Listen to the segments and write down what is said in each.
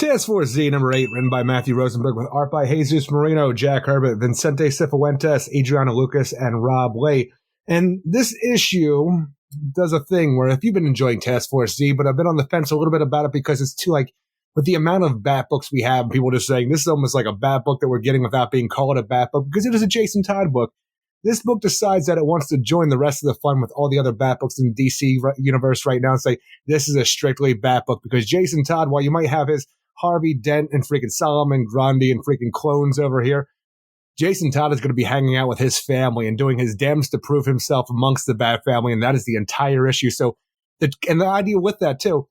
Task Force Z number 8, written by Matthew Rosenberg, with art by Jesus Marino, Jack Herbert, Vincente Cifuentes, Adriana Lucas, and Rob Lay. And this issue does a thing where, if you've been enjoying Task Force Z, but I've been on the fence a little bit about it because it's too, like, with the amount of Bat books we have, people just saying this is almost like a Bat book that we're getting without being called a Bat book, because it is a Jason Todd book. This book decides that it wants to join the rest of the fun with all the other Bat books in the DC universe right now and say, this is a strictly Bat book, because Jason Todd, while you might have his Harvey Dent and freaking Solomon Grundy and freaking clones over here, Jason Todd is going to be hanging out with his family and doing his damnedest to prove himself amongst the Bat family, and that is the entire issue. So, the idea with that, too,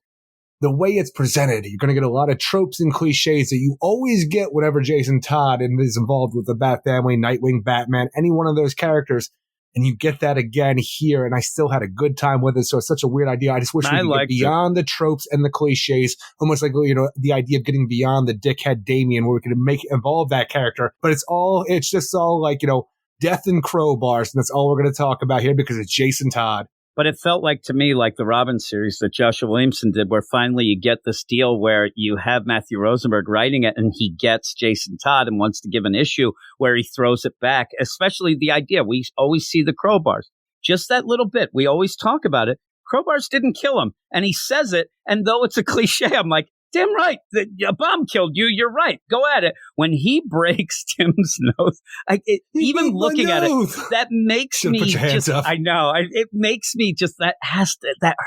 the way it's presented, you're going to get a lot of tropes and cliches that you always get whenever Jason Todd is involved with the Bat family, Nightwing, Batman, any one of those characters. And you get that again here, and I still had a good time with it. So it's such a weird idea. I just wish we could get beyond the tropes and the cliches, almost like, you know, the idea of getting beyond the dickhead Damien, where we could evolve that character. But it's just all like, you know, death and crowbars, and that's all we're going to talk about here because it's Jason Todd. But it felt like to me like the Robin series that Joshua Williamson did, where finally you get this deal where you have Matthew Rosenberg writing it and he gets Jason Todd and wants to give an issue where he throws it back, especially the idea. We always see the crowbars. Just that little bit. We always talk about it. Crowbars didn't kill him. And he says it. And though it's a cliche, I'm like, damn right. A bomb killed you. You're right. Go at it. When he breaks Tim's nose, even looking at it, that makes me just, I know, it makes me just, that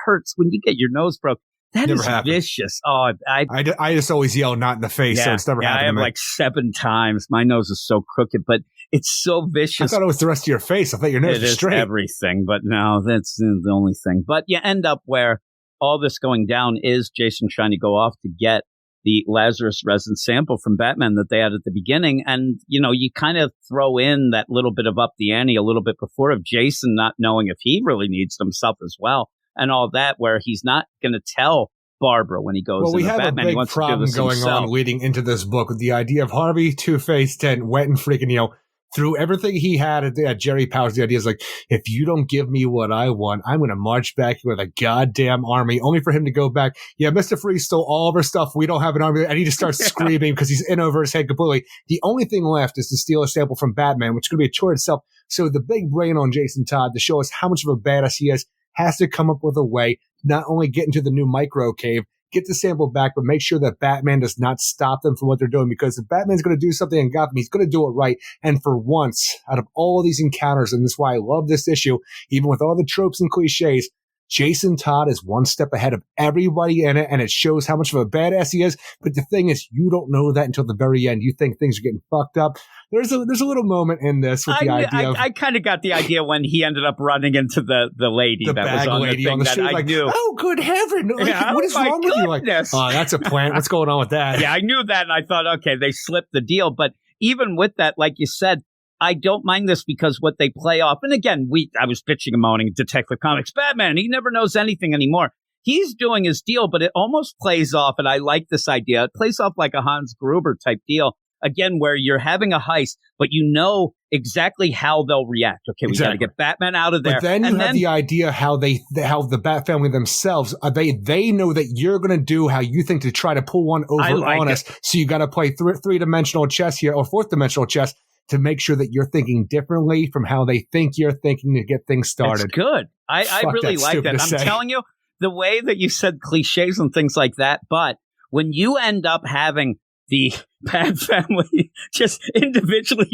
hurts when you get your nose broke. That never is happened. Vicious. Oh, I just always yell not in the face, so it's never happened. I have like 7 times. My nose is so crooked, but it's so vicious. I thought it was the rest of your face. I thought your nose was straight. Everything, but no, that's the only thing. But you end up where all this going down is Jason trying to go off to get the Lazarus resin sample from Batman that they had at the beginning. And, you know, you kind of throw in that little bit of up the ante a little bit before of Jason not knowing if he really needs himself as well and all that, where he's not going to tell Barbara when he goes. Well, we have Batman. a big problem going on leading into this book with the idea of Harvey, Two-Face, Dent went and freaking, you know, through everything he had at Jerry Powers. The idea is like, if you don't give me what I want, I'm going to march back here with a goddamn army, only for him to go back. Yeah, Mr. Freeze stole all of our stuff. We don't have an army. And he just starts screaming because he's in over his head completely. The only thing left is to steal a sample from Batman, which is going to be a chore itself. So the big brain on Jason Todd to show us how much of a badass he is has to come up with a way to not only get into the new micro cave, get the sample back, but make sure that Batman does not stop them from what they're doing. Because if Batman's going to do something in Gotham, he's going to do it right. And for once, out of all of these encounters, and this is why I love this issue, even with all the tropes and cliches, Jason Todd is one step ahead of everybody in it, and it shows how much of a badass he is. But the thing is, you don't know that until the very end. You think things are getting fucked up. There's a little moment in this with the idea of... I kind of got the idea when he ended up running into the lady the that bag was on lady the thing on the that street, I like, knew. Oh, good heaven. Like, what is wrong with you? Like, oh, that's a plant. What's going on with that? Yeah, I knew that, and I thought, okay, they slipped the deal. But even with that, like you said, I don't mind this because what they play off, and again, I was bitching and moaning Detective Comics, Batman, he never knows anything anymore. He's doing his deal, but it almost plays off, and I like this idea, it plays off like a Hans Gruber type deal, again, where you're having a heist, but you know exactly how they'll react. Okay, we got to get Batman out of there. But then you have the idea how the Bat family themselves, they know that you're going to do how you think to try to pull one over on us, so you got to play three-dimensional chess here, or fourth-dimensional chess, to make sure that you're thinking differently from how they think you're thinking to get things started. It's good. I really like that. I'm telling you, the way that you said cliches and things like that, but when you end up having the Bat family just individually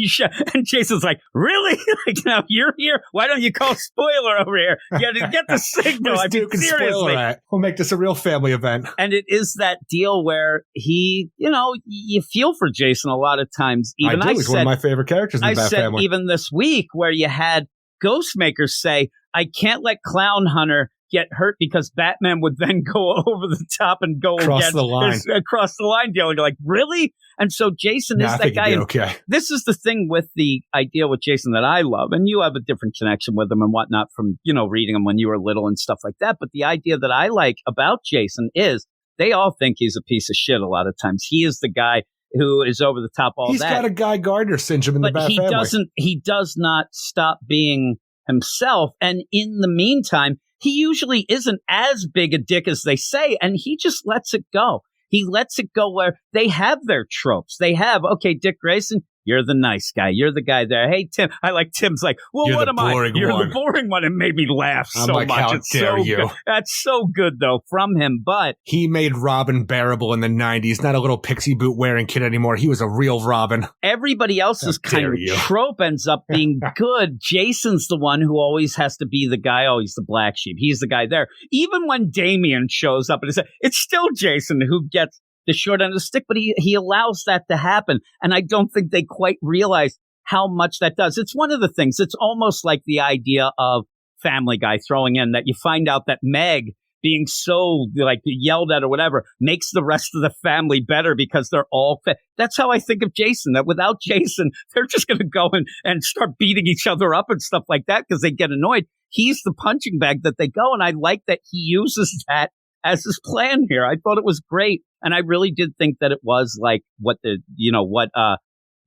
and Jason's like, really? Like, now you're here? Why don't you call Spoiler over here? You got to get the signal. I mean, seriously. We'll make this a real family event. And it is that deal where he, you know, you feel for Jason a lot of times. Even He's one of my favorite characters in the Bat family. Even this week where you had Ghostmaker say, I can't let Clown Hunter get hurt because Batman would then go over the top and go across the line deal. And you're like, really? And so Jason is that guy. Okay. This is the thing with the idea with Jason that I love, and you have a different connection with him and whatnot from, you know, reading him when you were little and stuff like that. But the idea that I like about Jason is they all think he's a piece of shit a lot of times. He is the guy who is over the top He's got a Guy Gardner syndrome in the Bat family. He does not stop being himself. And in the meantime, he usually isn't as big a dick as they say, and he just lets it go. He lets it go where they have their tropes. They have, okay, Dick Grayson, you're the nice guy. You're the guy there. Hey, Tim. I like Tim's like, well, You're what the am I? boring You're one. the boring one. It made me laugh I'm so like, much. how It's dare so you? good. That's so good, though, from him. But he made Robin bearable in the 90s, not a little pixie boot wearing kid anymore. He was a real Robin. Everybody else's kind of trope ends up being good. Jason's the one who always has to be the guy. Oh, he's the black sheep. He's the guy there. Even when Damien shows up, and it's still Jason who gets the short end of the stick, but he allows that to happen. And I don't think they quite realize how much that does. It's one of the things. It's almost like the idea of Family Guy throwing in that you find out that Meg being so like yelled at or whatever makes the rest of the family better because they're all that's how I think of Jason, that without Jason, they're just going to go and start beating each other up and stuff like that because they get annoyed. He's the punching bag that they go. And I like that he uses that as his plan here. I thought it was great. And I really did think that it was like what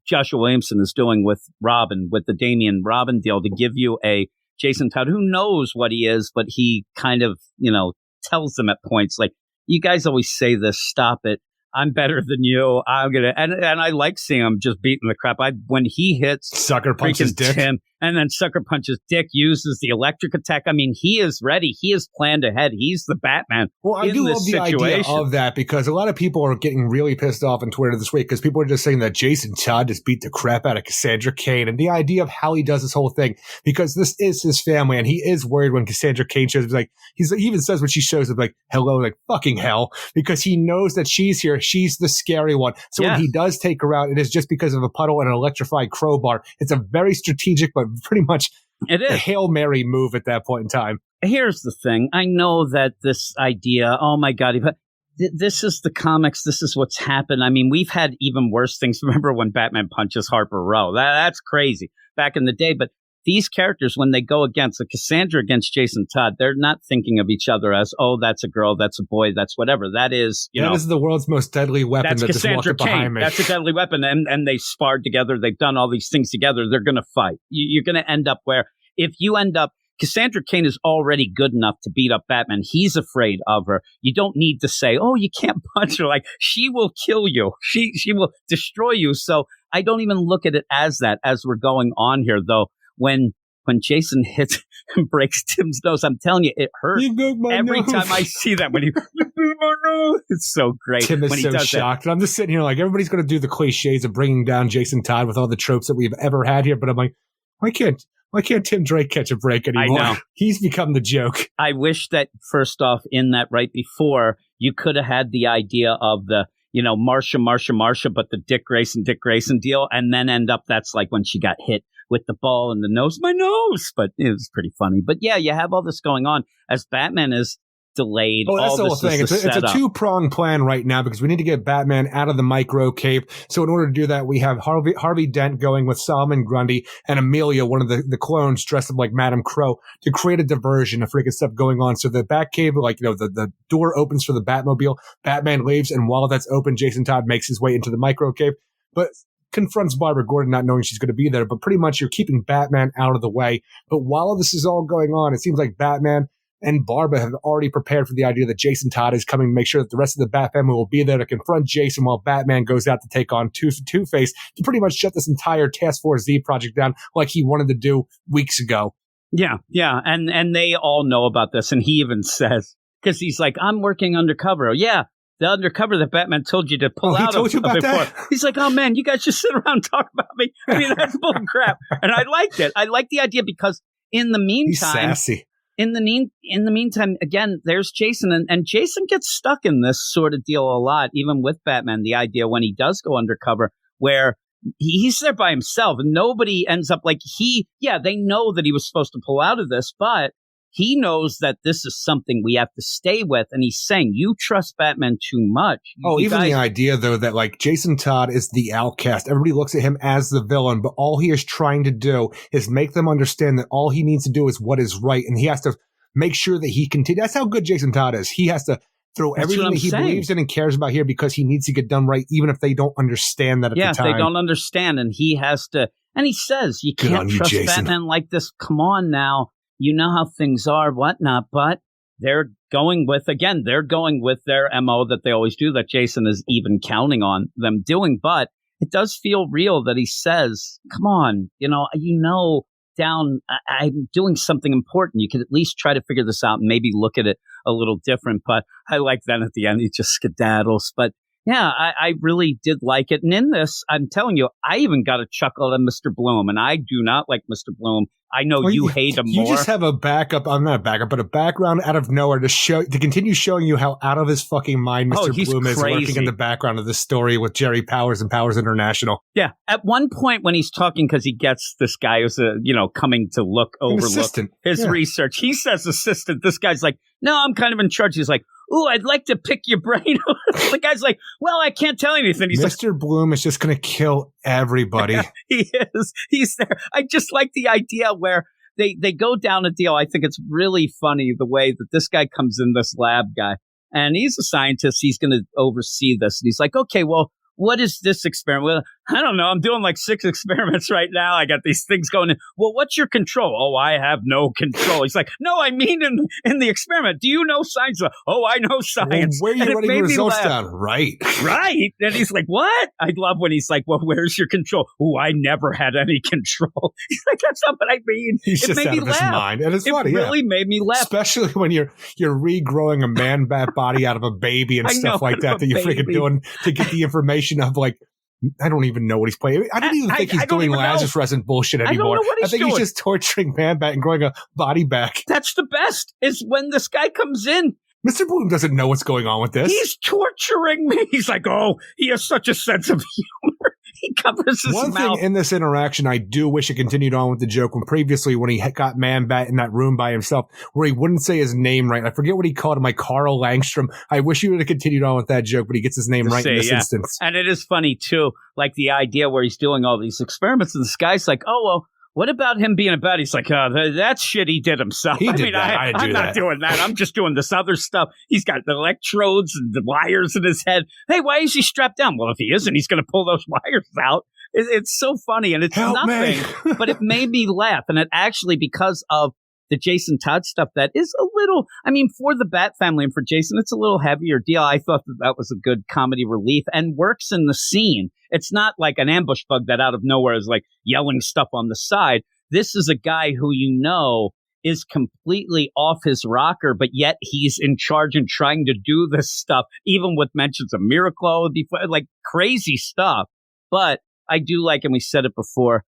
Joshua Williamson is doing with Robin, with the Damien Robin deal, to give you a Jason Todd who knows what he is, but he kind of, tells them at points like, you guys always say this, stop it. I'm better than you. I'm gonna and I like seeing him just beating the crap. When he hits sucker punches Dick, Tim, and then sucker punches Dick, uses the electric attack. I mean, he is ready. He is planned ahead. He's the Batman. Well, I do love the idea of that because a lot of people are getting really pissed off on Twitter this week because people are just saying that Jason Todd just beat the crap out of Cassandra Cain, and the idea of how he does this whole thing because this is his family, and he is worried when Cassandra Cain shows up. Like he even says when she shows up, like hello, like fucking hell, because he knows that she's here. She's the scary one. So when he does take her out, it is just because of a puddle and an electrified crowbar. It's a very strategic, but pretty much it is a Hail Mary move at that point in time. Here's the thing. I know that this idea, oh my God, this is the comics. This is what's happened. I mean, we've had even worse things. Remember when Batman punches Harper Row? That's crazy back in the day. But these characters, when they go against Cassandra against Jason Todd, they're not thinking of each other as, oh, that's a girl, that's a boy, that's whatever. That is, that is the world's most deadly weapon. That's that Cassandra just walked behind me. That's a deadly weapon. And they sparred together. They've done all these things together. They're going to fight. You're going to end up where if you end up, Cassandra Cain is already good enough to beat up Batman. He's afraid of her. You don't need to say, oh, you can't punch her. Like, she will kill you. She will destroy you. So I don't even look at it as that as we're going on here, though. When Jason hits and breaks Tim's nose, I'm telling you, it hurts. Every time I see that, when you my nose, it's so great. Tim is when so shocked. And I'm just sitting here like, everybody's going to do the cliches of bringing down Jason Todd with all the tropes that we've ever had here. But I'm like, why can't Tim Drake catch a break anymore? I know. He's become the joke. I wish that, first off, in that right before, you could have had the idea of the, Marsha, but the Dick Grayson deal, and then end up, that's like when she got hit with the ball in the nose, my nose. But it was pretty funny. But yeah, you have all this going on as Batman is delayed. Oh, that's the whole thing. It's a two-pronged plan right now because we need to get Batman out of the micro cave. So in order to do that, we have Harvey Dent going with Solomon Grundy and Amelia, one of the clones dressed up like Madame Crow, to create a diversion of freaking stuff going on. So the Batcave, the door opens for the Batmobile. Batman leaves, and while that's open, Jason Todd makes his way into the micro cave, but confronts Barbara Gordon, not knowing she's going to be there. But pretty much you're keeping Batman out of the way. But while this is all going on, it seems like Batman and Barbara have already prepared for the idea that Jason Todd is coming to make sure that the rest of the Bat family will be there to confront Jason while Batman goes out to take on Two-Face to pretty much shut this entire Task Force Z project down like he wanted to do weeks ago. Yeah. And they all know about this. And he even says, because he's like, I'm working undercover. Yeah. The undercover that Batman told you to pull out of before. That? He's like, oh man, you guys just sit around and talk about me. I mean, that's bull crap. And I liked it. I liked the idea because in the meantime, he's sassy. In the meantime, again, there's Jason, and Jason gets stuck in this sort of deal a lot, even with Batman. The idea when he does go undercover, where he's there by himself, and nobody ends up like they know that he was supposed to pull out of this, but he knows that this is something we have to stay with, and he's saying, you trust Batman too much. The idea, though, that, like, Jason Todd is the outcast. Everybody looks at him as the villain, but all he is trying to do is make them understand that all he needs to do is what is right, and he has to make sure that he continues. That's how good Jason Todd is. He has to throw everything that he believes in and cares about here because he needs to get done right, even if they don't understand that at the time. Yeah, they don't understand, and he has to. And he says, you can't trust Batman like this. Come on now. You know how things are, whatnot, but they're going with their MO that they always do, that Jason is even counting on them doing. But it does feel real that he says, come on, I'm doing something important. You could at least try to figure this out and maybe look at it a little different. But I like then at the end, he just skedaddles. But yeah, I really did like it. And in this, I'm telling you, I even got a chuckle at Mr. Bloom, and I do not like Mr. Bloom. I know you hate him more. You just have a backup. I'm not a backup, but a background out of nowhere to continue showing you how out of his fucking mind Mr. Bloom is lurking in the background of the story with Jerry Powers and Powers International. Yeah. At one point when he's talking, because he gets this guy who's coming to overlook his research. He says assistant. This guy's like, no, I'm kind of in charge. He's like, ooh, I'd like to pick your brain. The guy's like, well, I can't tell you anything. He's Mr. Bloom is just going to kill everybody. He is. He's there. I just like the idea where they go down a deal. I think it's really funny the way that this guy comes in, this lab guy, and he's a scientist. He's going to oversee this. And he's like, okay, well, what is this experiment? Well, I don't know. I'm doing like 6 experiments right now. I got these things going in. Well, what's your control? Oh, I have no control. He's like, no, I mean in the experiment. Do you know science? Oh, I know science. Well, where are you writing the results down? Right. Right. And he's like, what? I love when he's like, well, where's your control? Oh, I never had any control. He's like, that's not what I mean. He's just out of his mind. And it's funny. It really made me laugh. Especially when you're regrowing a man bat body out of a baby and stuff like that you're freaking doing to get the information of like, I don't even know what he's playing. I don't even think he's doing Lazarus resin bullshit anymore. I think he's just torturing Man Bat and growing a body back. That's the best, is when this guy comes in. Mr. Bloom doesn't know what's going on with this. He's torturing me. He's like, oh, he has such a sense of humor. He covers his mouth. One thing in this interaction, I do wish it continued on with the joke when previously when he got Man Bat in that room by himself, where he wouldn't say his name right. I forget what he called him, like Carl Langstrom. I wish he would have continued on with that joke, but he gets his name right in this instance. And it is funny, too, like the idea where he's doing all these experiments, and this guy's like, oh, well, what about him being a bat? He's like, oh, that's shit he did himself. I'm not doing that. I'm just doing this other stuff. He's got the electrodes and the wires in his head. Hey, why is he strapped down? Well, if he isn't, he's going to pull those wires out. It's so funny, and it's nothing, but it made me laugh. And it actually, because of the Jason Todd stuff, that is a little, I mean, for the Bat family and for Jason, it's a little heavier deal. I thought that was a good comedy relief and works in the scene. It's not like an ambush bug that out of nowhere is like yelling stuff on the side. This is a guy who is completely off his rocker, but yet he's in charge and trying to do this stuff, even with mentions of Miracle, like crazy stuff. But I do like, and we said it before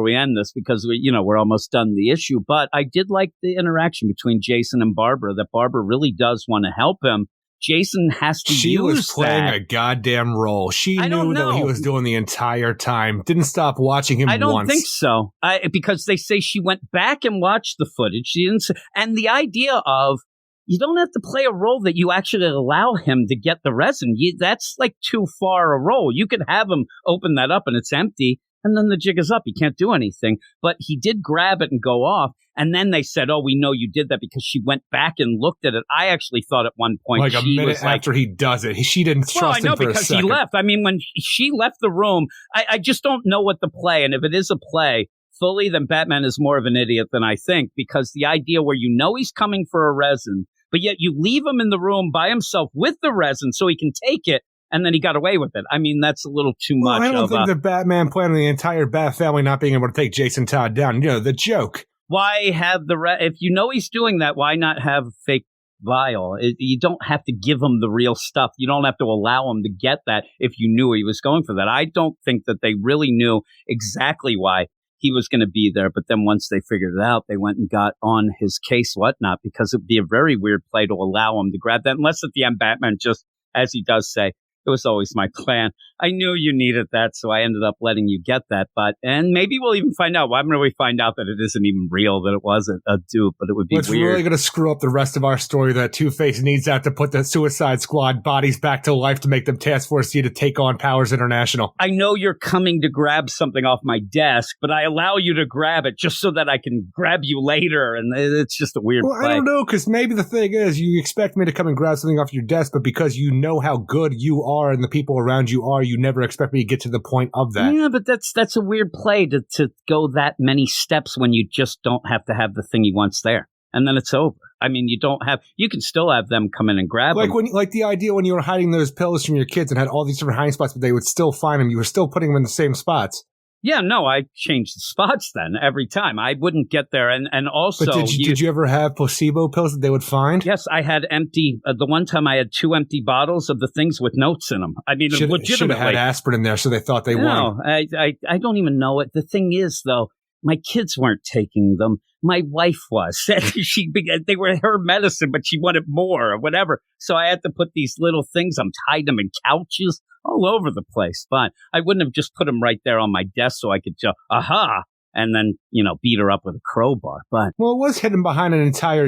we end this, because we're almost done the issue, but I did like the interaction between Jason and Barbara, that Barbara really does want to help him. Jason has to use that. She was playing a goddamn role. She knew that he was doing the entire time. Didn't stop watching him once. I don't think so. Because they say she went back and watched the footage. She didn't. And the idea of, you don't have to play a role that you actually allow him to get the resin. That's like too far a role. You could have him open that up and it's empty, and then the jig is up. He can't do anything. But he did grab it and go off. And then they said, oh, we know you did that because she went back and looked at it. I actually thought at one point, like a minute after he does it, she didn't trust him for a second. Because he left. I mean, when she left the room, I just don't know what the play. And if it is a play fully, then Batman is more of an idiot than I think, because the idea where he's coming for a resin, but yet you leave him in the room by himself with the resin so he can take it, and then he got away with it. I mean, that's a little too much. I don't think the Batman plan on the entire Bat family not being able to take Jason Todd down. The joke. Why have if he's doing that, why not have fake vial? You don't have to give him the real stuff. You don't have to allow him to get that if you knew he was going for that. I don't think that they really knew exactly why he was going to be there. But then once they figured it out, they went and got on his case, whatnot, because it'd be a very weird play to allow him to grab that. Unless at the end, Batman just, as he does say, it was always my plan. I knew you needed that, so I ended up letting you get that. And maybe we'll even find out. Why don't we find out that it isn't even real, that it wasn't a dupe, but it would be weird. It's really going to screw up the rest of our story that Two-Face needs that to put the Suicide Squad bodies back to life to make them Task Force C to take on Powers International. I know you're coming to grab something off my desk, but I allow you to grab it just so that I can grab you later, and it's just a weird play. I don't know, because maybe the thing is, you expect me to come and grab something off your desk, but because you know how good you are and the people around you are, you never expect me to get to the point of that. Yeah, but that's a weird play to go that many steps when you just don't have to have the thing he wants there. and then it's over. I mean, you can still have them come in and grab them. Like the idea when you were hiding those pills from your kids and had all these different hiding spots, but they would still find them. You were still putting them in the same spots. Yeah, no, I changed the spots then every time. I wouldn't get there. And also... But did you ever have placebo pills that they would find? Yes, I had empty... the one time I had 2 empty bottles of the things with notes in them. I mean, legitimately. Should have had aspirin in there, so they thought they won. No, I don't even know it. The thing is, though, my kids weren't taking them. My wife was. They were her medicine, but she wanted more or whatever. So I had to put these little things. I'm tied them in couches all over the place. But I wouldn't have just put them right there on my desk so I could just, aha, and then, beat her up with a crowbar. But well, it was hidden behind an entire,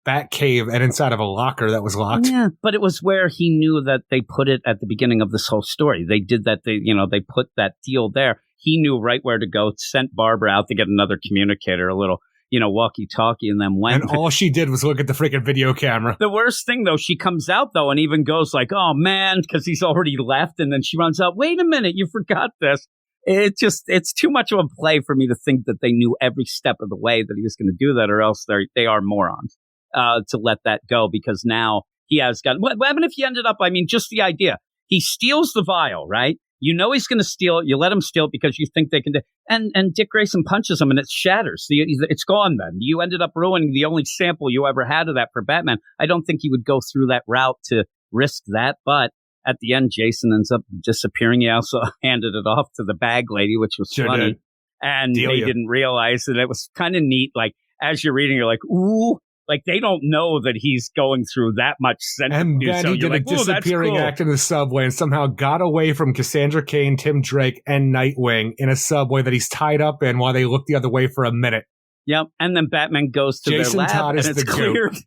bat cave and inside of a locker that was locked. Yeah, but it was where he knew that they put it at the beginning of this whole story. They did that. They put that deal there. He knew right where to go, sent Barbara out to get another communicator, a little, walkie-talkie, and then went. And all she did was look at the freaking video camera. The worst thing, though, she comes out, though, and even goes like, oh, man, because he's already left. And then she runs out, wait a minute, you forgot this. It's too much of a play for me to think that they knew every step of the way that he was going to do that, or else they are morons to let that go, because now he has got. What happened if he ended up, just the idea. He steals the vial, right? You know he's going to steal it. You let him steal it because you think they can do. And Dick Grayson punches him and it shatters. It's gone then. You ended up ruining the only sample you ever had of that for Batman. I don't think he would go through that route to risk that. But at the end, Jason ends up disappearing. He also handed it off to the bag lady, which was funny. Did. And they didn't realize that. It was kind of neat. Like, as you're reading, you're like, ooh. Like, they don't know that he's going through that much centrifuge. And then so he did a disappearing act in the subway and somehow got away from Cassandra Cain, Tim Drake, and Nightwing in a subway that he's tied up in while they look the other way for a minute. Yep. And then Batman goes to Jason their lab Todd is and it's the cleared. goat.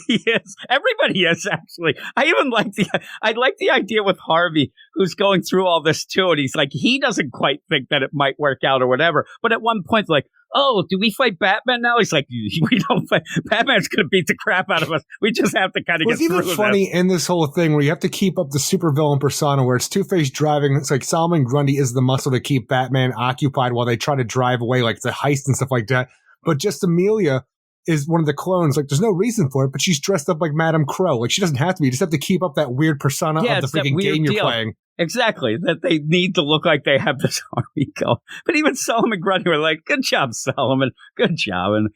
He is. Everybody is, actually. I like the idea with Harvey, who's going through all this too, and he's like, he doesn't quite think that it might work out or whatever. But at one point, like, oh, do we fight Batman now? He's like, we don't fight. Batman's going to beat the crap out of us. We just have to kind of get through this. It's even funny in this whole thing where you have to keep up the supervillain persona where it's Two-Face driving. It's like Solomon Grundy is the muscle to keep Batman occupied while they try to drive away, like the heist and stuff like that. But just Amelia is one of the clones. Like, there's no reason for it, but she's dressed up like Madame Crow. Like, she doesn't have to be. You just have to keep up that weird persona of the freaking game you're playing. Exactly, that they need to look like they have this army going. But even Solomon Grundy were like, good job, Solomon. Good job. And,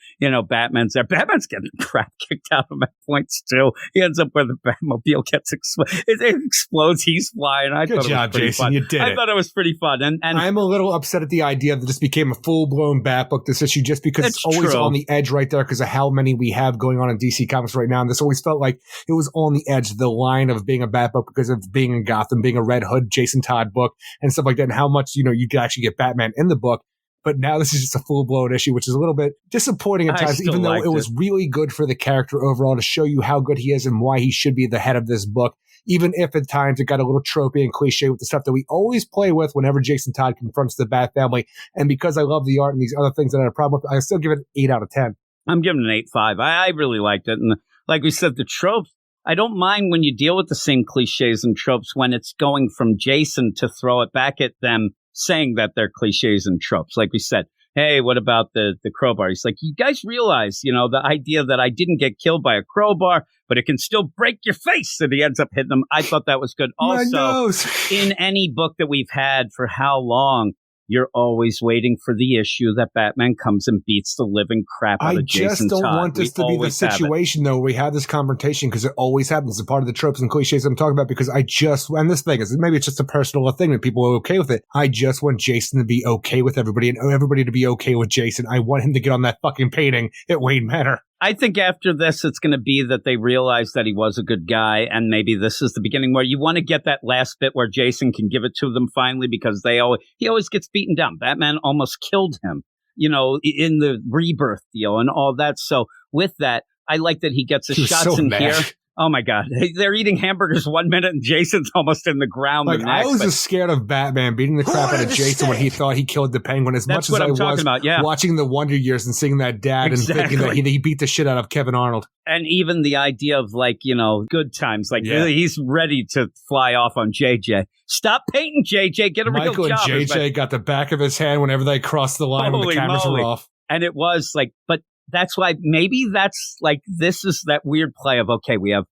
Batman's there. Batman's getting crap kicked out of him at points, too. He ends up where the Batmobile gets it explodes. He's flying. Good job, Jason. Fun. You did it. I thought it was pretty fun. And I'm a little upset at the idea that this became a full-blown Batbook, this issue, just because it's always on the edge right there because of how many we have going on in DC Comics right now. And this always felt like it was on the edge, the line of being a Batbook because of being in Gotham, being a Red Hood, Jason Todd book and stuff like that, and how much, you could actually get Batman in the book. But now this is just a full-blown issue, which is a little bit disappointing at times, even though it was really good for the character overall to show you how good he is and why he should be the head of this book, even if at times it got a little tropey and cliche with the stuff that we always play with whenever Jason Todd confronts the Bat family. And because I love the art and these other things that I had a problem with, I still give it an 8 out of 10. I'm giving it an 8.5. I really liked it. And like we said, the tropes, I don't mind when you deal with the same cliches and tropes when it's going from Jason to throw it back at them saying that they're cliches and tropes. Like we said, hey, what about the crowbar? He's like, you guys realize, the idea that I didn't get killed by a crowbar, but it can still break your face. And he ends up hitting them. I thought that was good. Also, in any book that we've had for how long, you're always waiting for the issue that Batman comes and beats the living crap out of Jason Todd. I just don't want this to be the situation, though, where we have this confrontation, because it always happens. It's a part of the tropes and cliches I'm talking about, because and this thing is, maybe it's just a personal thing that people are okay with it. I just want Jason to be okay with everybody and everybody to be okay with Jason. I want him to get on that fucking painting at Wayne Manor. I think after this, it's going to be that they realize that he was a good guy, and maybe this is the beginning where you want to get that last bit where Jason can give it to them finally, because he always gets beaten down. Batman almost killed him, in the Rebirth deal and all that. So with that, I like that he gets his shots in here. Oh, my God. They're eating hamburgers 1 minute and Jason's almost in the ground the next. I was just scared of Batman beating the crap out of Jason when he thought he killed the Penguin as much as I was watching the Wonder Years and seeing that dad and thinking that he beat the shit out of Kevin Arnold. And even the idea of good times, he's ready to fly off on JJ. Stop painting, JJ. Get a real job. Michael and JJ got the back of his hand whenever they crossed the line when the cameras were off. And it was but that's why maybe that's like, this is that weird play of, okay, we have,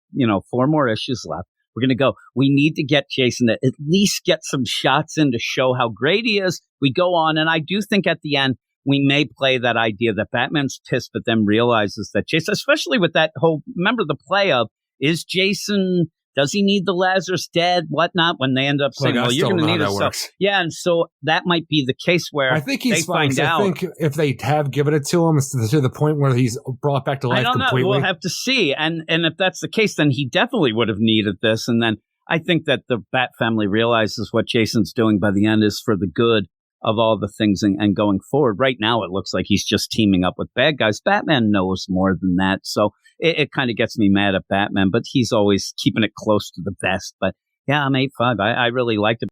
4 more issues left. We're going to go. We need to get Jason to at least get some shots in to show how great he is. We go on. And I do think at the end, we may play that idea that Batman's pissed, but then realizes that Jason, especially with that whole, remember the play of, is Jason, does he need the Lazarus dead, whatnot, when they end up saying, well, you're going to need it. So, yeah, and so that might be the case where I think he's fine. I think if they have given it to him, it's to the point where he's brought back to life completely. We'll have to see. And if that's the case, then he definitely would have needed this. And then I think that the Bat family realizes what Jason's doing by the end is for the good of all the things and going forward. Right now, it looks like he's just teaming up with bad guys. Batman knows more than that. So it kind of gets me mad at Batman, but he's always keeping it close to the vest. But yeah, I'm 8-5. I really liked it.